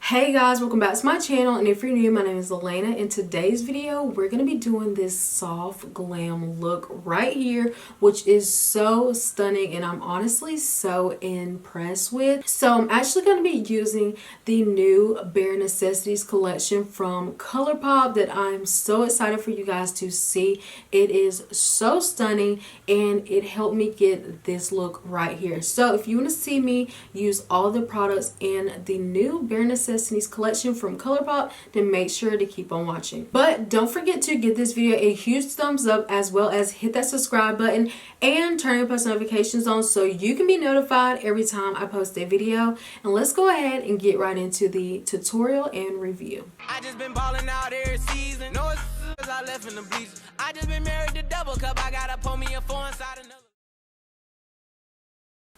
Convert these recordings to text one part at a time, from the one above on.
Hey guys, welcome back to my channel, and if you're new, my name is Elena. In today's video, we're going to be doing this soft glam look right here, which is so stunning and I'm honestly so impressed with. So I'm actually going to be using the new Bare Necessities collection from Colourpop that I'm so excited for you guys to see. It is so stunning and it helped me get this look right here. So if you want to see me use all the products in the new Bare Necessities collection from Colourpop, then make sure to keep on watching. But don't forget to give this video a huge thumbs up, as well as hit that subscribe button and turn your post notifications on so you can be notified every time I post a video. And let's go ahead and get right into the tutorial and review. I just been balling out every season. No excuses, I left in the bleachers. I just been married to double cup. I gotta pull me a four inside another.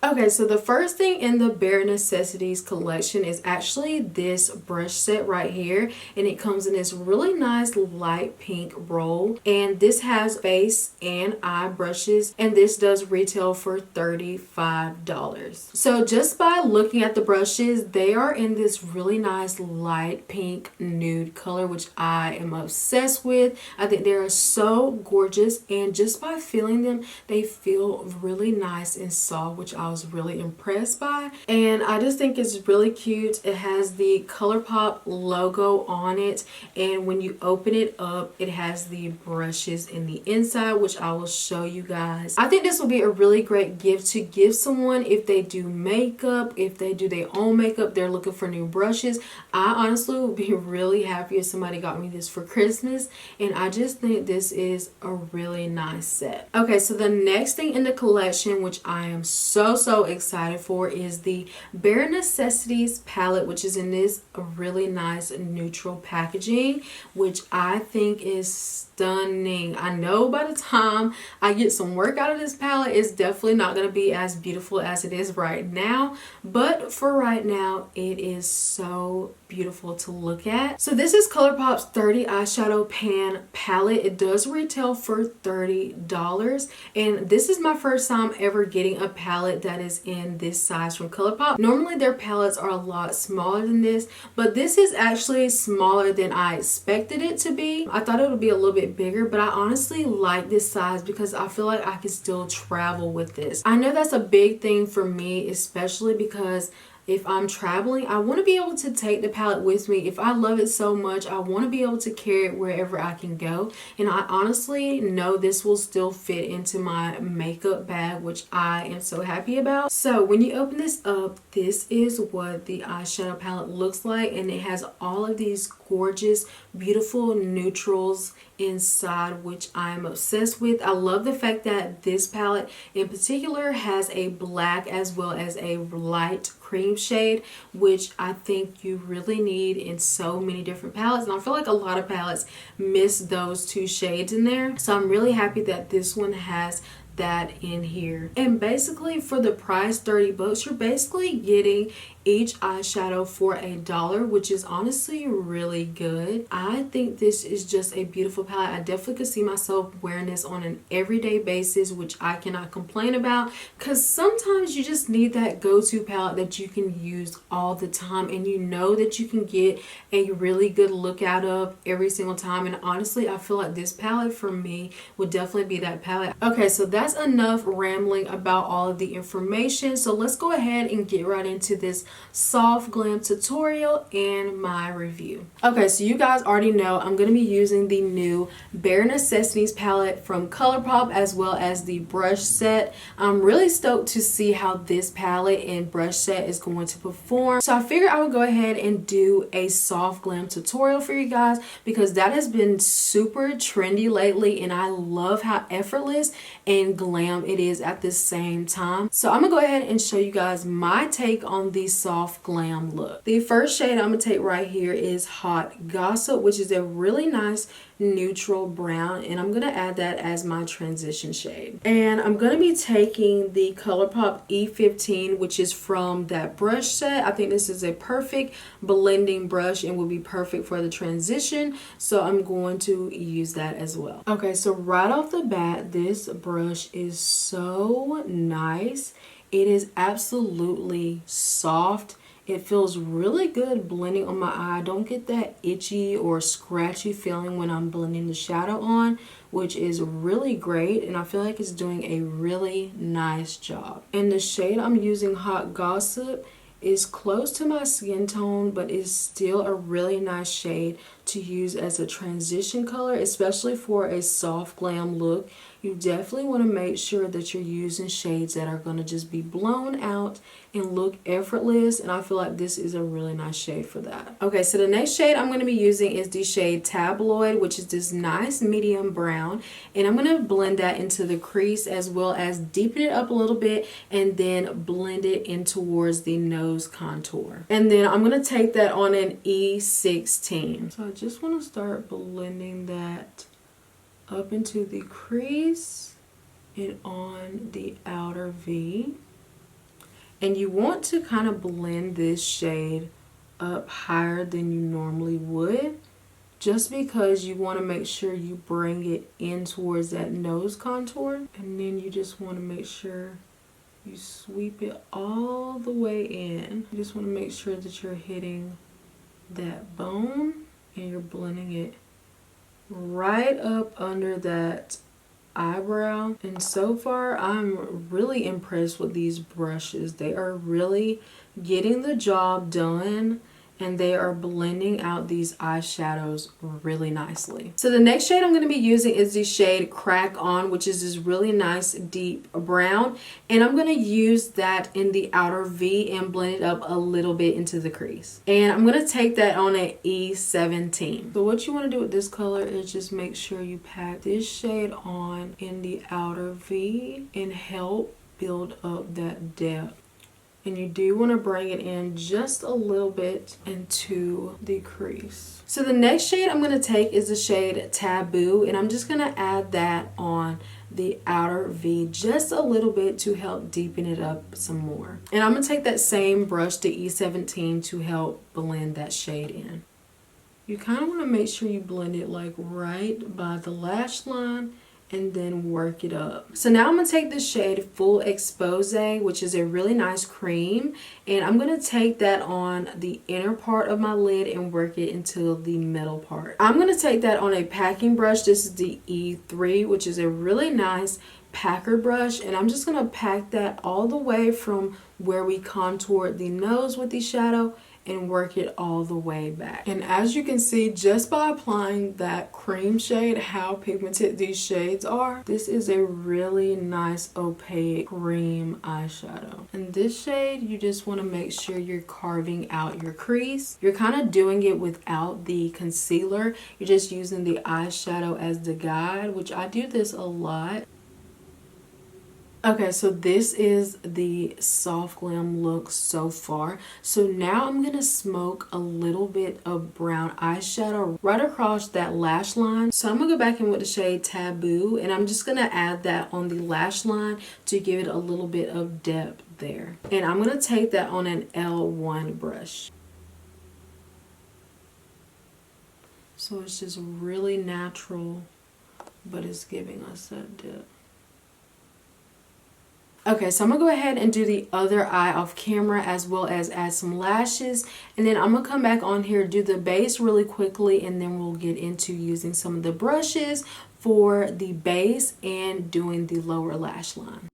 Okay, so the first thing in the Bare Necessities collection is actually this brush set right here, and it comes in this really nice light pink roll, and this has face and eye brushes, and this does retail for $35. So just by looking at the brushes, they are in this really nice light pink nude color, which I am obsessed with. I think they are so gorgeous, and just by feeling them, they feel really nice and soft, which I was really impressed by. And I just think it's really cute. It has the Colourpop logo on it, and when you open it up, it has the brushes in the inside, which I will show you guys. I think this will be a really great gift to give someone if they do makeup, if they do their own makeup, they're looking for new brushes. I honestly would be really happy if somebody got me this for Christmas, and I just think this is a really nice set. Okay, so the next thing in the collection, which I am so excited for, is the Bare Necessities palette, which is in this really nice neutral packaging, which I think is stunning. I know by the time I get some work out of this palette, it's definitely not going to be as beautiful as it is right now, but for right now it is so beautiful to look at. So this is Colourpop's 30 eyeshadow pan palette. It does retail for $30, and this is my first time ever getting a palette that is in this size from Colourpop. Normally their palettes are a lot smaller than this, but this is actually smaller than I expected it to be. I thought it would be a little bit bigger, but I honestly like this size because I feel like I can still travel with this. I know that's a big thing for me, especially because if I'm traveling, I want to be able to take the palette with me. If I love it so much, I want to be able to carry it wherever I can go. And I honestly know this will still fit into my makeup bag, which I am so happy about. So when you open this up, this is what the eyeshadow palette looks like, and it has all of these gorgeous, beautiful neutrals inside, which I'm obsessed with. I love the fact that this palette in particular has a black as well as a light cream shade, which I think you really need in so many different palettes, and I feel like a lot of palettes miss those two shades in there. So I'm really happy that this one has that in here. And basically for the price, 30 bucks, you're basically getting each eyeshadow for $1, which is honestly really good. I think this is just a beautiful palette. I definitely could see myself wearing this on an everyday basis, which I cannot complain about, because sometimes you just need that go-to palette that you can use all the time, and you know that you can get a really good look out of every single time. And honestly, I feel like this palette for me would definitely be that palette. Okay, so that's enough rambling about all of the information. So let's go ahead and get right into this soft glam tutorial and my review. Okay, so you guys already know I'm going to be using the new Bare Necessities palette from Colourpop, as well as the brush set. I'm really stoked to see how this palette and brush set is going to perform. So I figured I would go ahead and do a soft glam tutorial for you guys, because that has been super trendy lately, and I love how effortless and glam it is at the same time. So I'm gonna go ahead and show you guys my take on the soft glam look. The first shade I'm gonna take right here is Hot Gossip, which is a really nice neutral brown, and I'm gonna add that as my transition shade. And I'm gonna be taking the Colourpop E15, which is from that brush set. I think this is a perfect blending brush and will be perfect for the transition, so I'm going to use that as well. Okay, so right off the bat, this brush is so nice. It is absolutely soft. It feels really good blending on my eye. I don't get that itchy or scratchy feeling when I'm blending the shadow on, which is really great, and I feel like it's doing a really nice job. And the shade I'm using, Hot Gossip, is close to my skin tone, but is still a really nice shade to use as a transition color, especially for a soft glam look. You definitely want to make sure that you're using shades that are going to just be blown out and look effortless, and I feel like this is a really nice shade for that. Okay, so the next shade I'm going to be using is the shade Tabloid, which is this nice medium brown, and I'm going to blend that into the crease as well as deepen it up a little bit and then blend it in towards the nose contour. And then I'm going to take that on an E16. So I just want to start blending that up into the crease and on the outer V. And you want to kind of blend this shade up higher than you normally would, just because you want to make sure you bring it in towards that nose contour. And then you just want to make sure you sweep it all the way in. You just want to make sure that you're hitting that bone and you're blending it right up under that eyebrow. And so far I'm really impressed with these brushes. They are really getting the job done, and they are blending out these eyeshadows really nicely. So the next shade I'm going to be using is the shade Crackon, which is this really nice deep brown, and I'm going to use that in the outer V and blend it up a little bit into the crease. And I'm going to take that on an E17. So what you want to do with this color is just make sure you pack this shade on in the outer V and help build up that depth. And you do want to bring it in just a little bit into the crease. So the next shade I'm going to take is the shade Tabu, and I'm just going to add that on the outer V just a little bit to help deepen it up some more. And I'm going to take that same brush to E17 to help blend that shade in. You kind of want to make sure you blend it like right by the lash line and then work it up. So now I'm going to take the shade Full Expose, which is a really nice cream, and I'm going to take that on the inner part of my lid and work it into the middle part. I'm going to take that on a packing brush. This is the E3, which is a really nice packer brush, and I'm just going to pack that all the way from where we contoured the nose with the shadow and work it all the way back. And as you can see, just by applying that cream shade, how pigmented these shades are, this is a really nice opaque cream eyeshadow. And this shade, you just want to make sure you're carving out your crease. You're kind of doing it without the concealer. You're just using the eyeshadow as the guide, which I do this a lot. Okay, so this is the soft glam look so far. So now I'm going to smoke a little bit of brown eyeshadow right across that lash line. So I'm going to go back in with the shade Tabu, and I'm just going to add that on the lash line to give it a little bit of depth there. And I'm going to take that on an L1 brush. So it's just really natural, but it's giving us that depth. Okay, so I'm going to go ahead and do the other eye off camera as well as add some lashes. And then I'm going to come back on here, do the base really quickly, and then we'll get into using some of the brushes for the base and doing the lower lash line.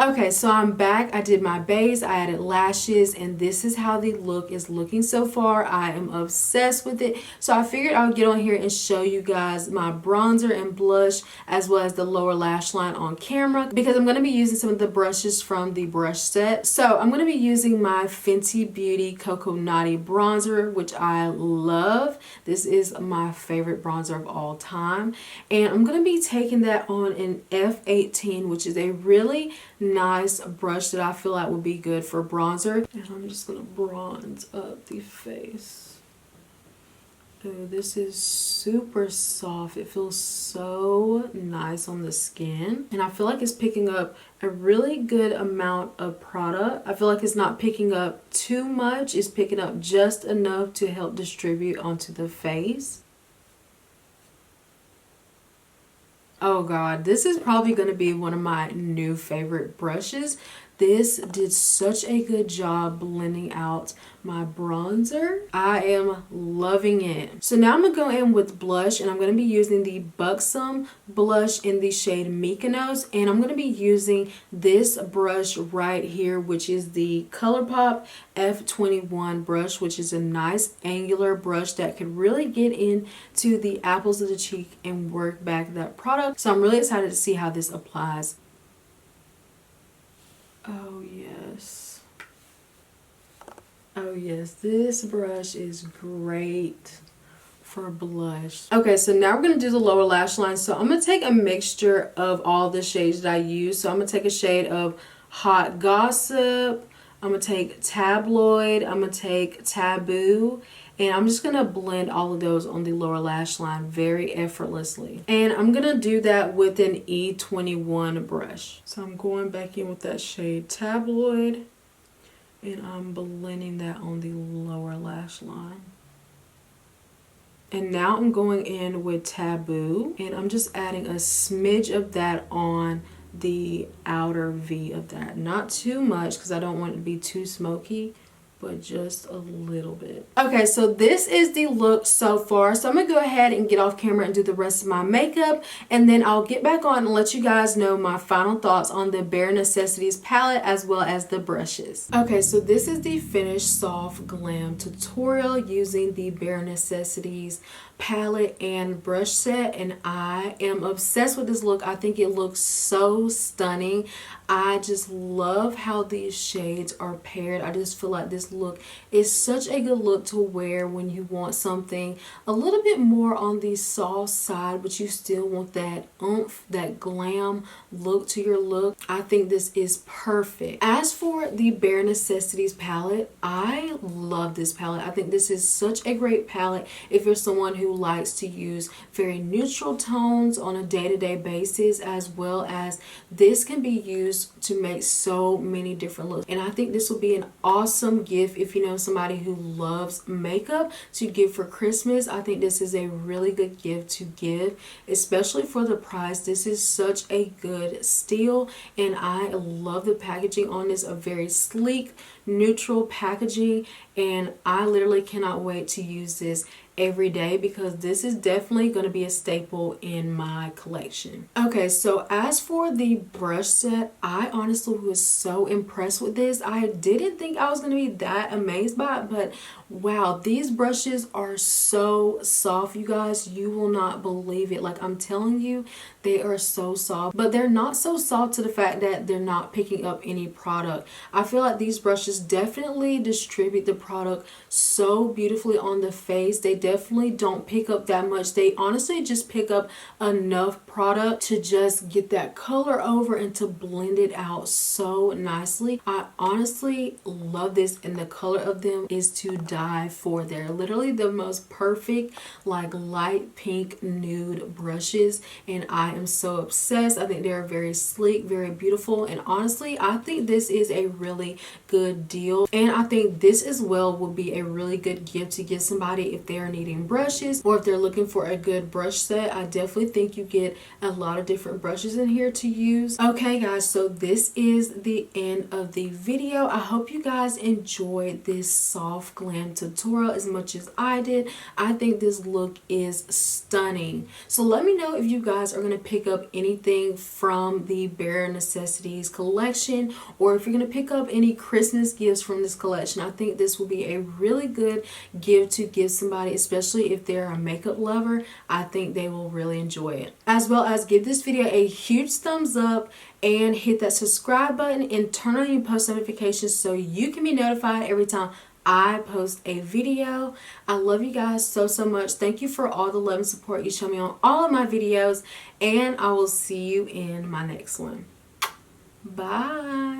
Okay, so I'm back. I did my base, I added lashes, and this is how the look is looking so far. I am obsessed with it. So I figured I would get on here and show you guys my bronzer and blush as well as the lower lash line on camera, because I'm going to be using some of the brushes from the brush set. So I'm going to be using my Fenty Beauty Cocoa Naughty bronzer, which I love. This is my favorite bronzer of all time. And I'm going to be taking that on an F18, which is a really nice brush that I feel like would be good for bronzer. And I'm just gonna bronze up the face. Oh, this is super soft. It feels so nice on the skin, and I feel like it's picking up a really good amount of product. I feel like it's not picking up too much. It's picking up just enough to help distribute onto the face. Oh god, this is probably going to be one of my new favorite brushes. This did such a good job blending out my bronzer. I am loving it. So now I'm going to go in with blush, and I'm going to be using the Buxom blush in the shade Mykonos, and I'm going to be using this brush right here, which is the Colourpop F21 brush, which is a nice angular brush that could really get into the apples of the cheek and work back that product. So I'm really excited to see how this applies. Oh yes. Oh yes, this brush is great for blush. Okay, so now we're going to do the lower lash line. So I'm going to take a mixture of all the shades that I use. So I'm going to take a shade of Hot Gossip. I'm going to take Tabloid. I'm going to take Taboo. And I'm just going to blend all of those on the lower lash line very effortlessly. And I'm going to do that with an E21 brush. So I'm going back in with that shade Tabloid, and I'm blending that on the lower lash line. And now I'm going in with Taboo, and I'm just adding a smidge of that on the outer V of that. Not too much because I don't want it to be too smoky, but just a little bit. Okay, so this is the look so far. So I'm gonna go ahead and get off camera and do the rest of my makeup, and then I'll get back on and let you guys know my final thoughts on the Bare Necessities palette as well as the brushes. Okay, so this is the finished soft glam tutorial using the Bare Necessities palette and brush set, and I am obsessed with this look. I think it looks so stunning. I just love how these shades are paired. I just feel like this look is such a good look to wear when you want something a little bit more on the soft side, but you still want that oomph, that glam look to your look. I think this is perfect. As for the Bare Necessities palette, I love this palette. I think this is such a great palette if you're someone who likes to use very neutral tones on a day-to-day basis, as well as this can be used to make so many different looks. And I think this will be an awesome gift if you know somebody who loves makeup to give for Christmas. I think this is a really good gift to give, especially for the price. This is such a good steal, and I love the packaging on this. A very sleek, neutral packaging, and I literally cannot wait to use this every day because this is definitely going to be a staple in my collection. Okay, so as for the brush set, I honestly was so impressed with this. I didn't think I was going to be that amazed by it, but wow, these brushes are so soft, you guys. You will not believe it. Like, I'm telling you, they are so soft, but they're not so soft to the fact that they're not picking up any product. I feel like these brushes definitely distribute the product so beautifully on the face. They definitely don't pick up that much. They honestly just pick up enough product to just get that color over and to blend it out so nicely. I honestly love this, and the color of them is to die for. They're literally the most perfect, like, light pink nude brushes, and I am so obsessed. I think they're very sleek, very beautiful, and honestly I think this is a really good deal, and I think this as well will be a really good gift to give somebody if they're in needing brushes, or if they're looking for a good brush set, I definitely think you get a lot of different brushes in here to use. Okay guys, so this is the end of the video. I hope you guys enjoyed this soft glam tutorial as much as I did. I think this look is stunning. So let me know if you guys are going to pick up anything from the Bare Necessities collection, or if you're going to pick up any Christmas gifts from this collection. I think this will be a really good gift to give somebody, especially if they're a makeup lover. I think they will really enjoy it. As well as give this video a huge thumbs up and hit that subscribe button and turn on your post notifications so you can be notified every time I post a video. I love you guys so much. Thank you for all the love and support you show me on all of my videos, and I will see you in my next one. Bye.